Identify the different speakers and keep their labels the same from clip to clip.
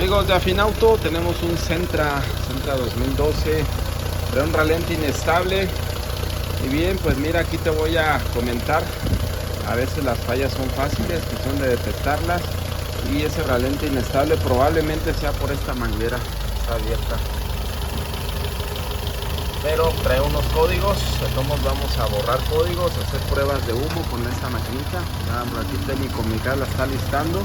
Speaker 1: Amigos de Afinauto, tenemos un Sentra 2012, pero un ralente inestable. Y bien, pues mira, aquí te voy a comentar. A veces las fallas son fáciles, que son de detectarlas, y ese ralente inestable probablemente sea por esta manguera, está abierta. Pero trae unos códigos, entonces vamos a borrar códigos, hacer pruebas de humo con esta maquinita. Ya por aquí técnico Miguel la está listando.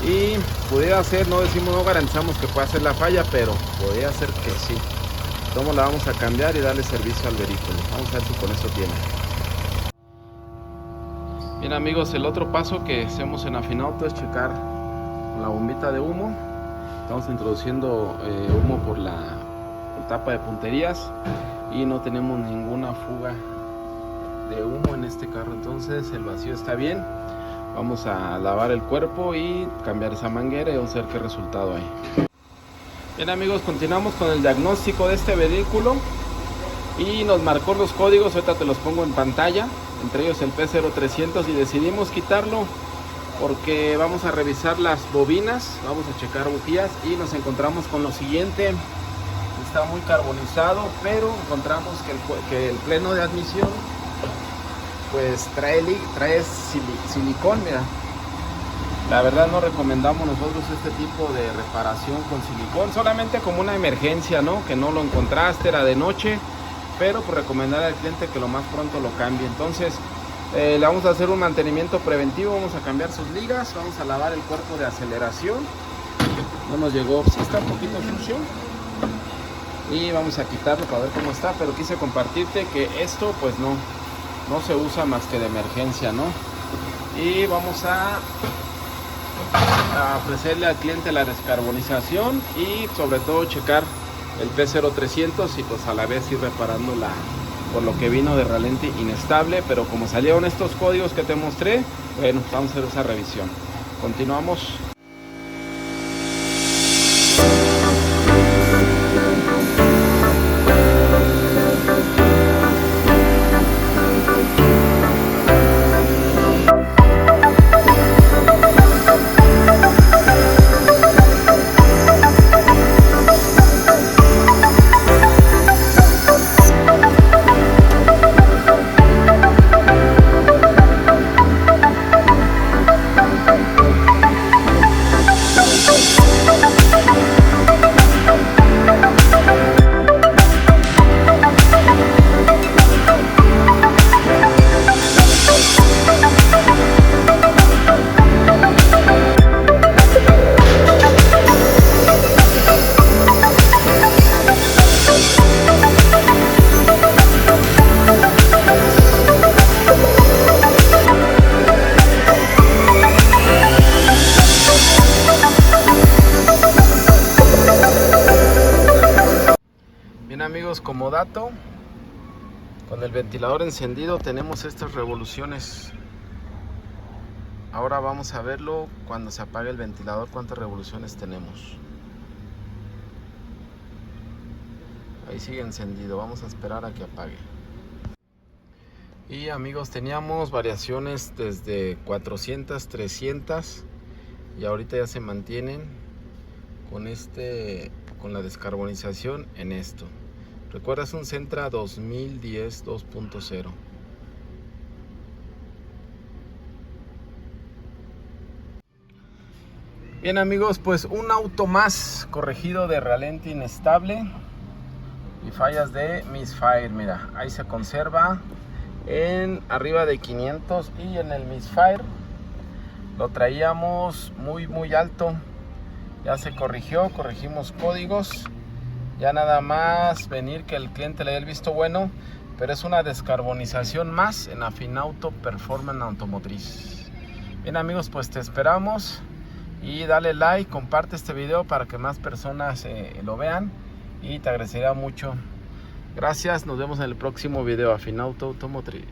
Speaker 1: Y pudiera ser, no decimos, no garantizamos que pueda ser la falla, pero podría ser que sí. Entonces la vamos a cambiar y darle servicio al vehículo. Vamos a ver si con eso tiene. Bien amigos, el otro paso que hacemos en Afinauto es checar la bombita de humo. Estamos introduciendo humo por la tapa de punterías y no tenemos ninguna fuga de humo en este carro, entonces el vacío está bien. Vamos a lavar el cuerpo y cambiar esa manguera y vamos a ver qué resultado hay. Bien amigos, continuamos con el diagnóstico de este vehículo y nos marcó los códigos. Ahorita te los pongo en pantalla, entre ellos el P0300, y decidimos quitarlo porque vamos a revisar las bobinas, vamos a checar bujías y nos encontramos con lo siguiente. Está muy carbonizado, pero encontramos que el pleno de admisión pues trae silicón. Mira, la verdad no recomendamos nosotros este tipo de reparación con silicón, solamente como una emergencia, ¿no? Que no lo encontraste, era de noche, pero pues recomendar al cliente que lo más pronto lo cambie. Entonces le vamos a hacer un mantenimiento preventivo, vamos a cambiar sus ligas, vamos a lavar el cuerpo de aceleración. No nos llegó, sí está un poquito sucio, y vamos a quitarlo para ver cómo está, pero quise compartirte que esto pues no se usa más que de emergencia, ¿no? Y vamos a ofrecerle al cliente la descarbonización y sobre todo checar el P0300 y pues a la vez ir reparando por lo que vino de ralente inestable. Pero como salieron estos códigos que te mostré, bueno, vamos a hacer esa revisión. Continuamos. Amigos, como dato, con el ventilador encendido tenemos estas revoluciones. Ahora vamos a verlo cuando se apague el ventilador, cuántas revoluciones tenemos. Ahí sigue encendido, vamos a esperar a que apague. Y amigos, teníamos variaciones desde 400, 300 y ahorita ya se mantienen con la descarbonización en esto. Recuerda, es un Sentra 2010 2.0. Bien amigos, pues un auto más corregido de ralente inestable y fallas de misfire. Mira, ahí se conserva en arriba de 500 y en el misfire lo traíamos muy alto. Ya se corregimos códigos. Ya nada más venir que el cliente le dé el visto bueno, pero es una descarbonización más en Afinauto Performance Automotriz. Bien amigos, pues te esperamos y dale like, comparte este video para que más personas lo vean y te agradecería mucho. Gracias, nos vemos en el próximo video. Afinauto Automotriz.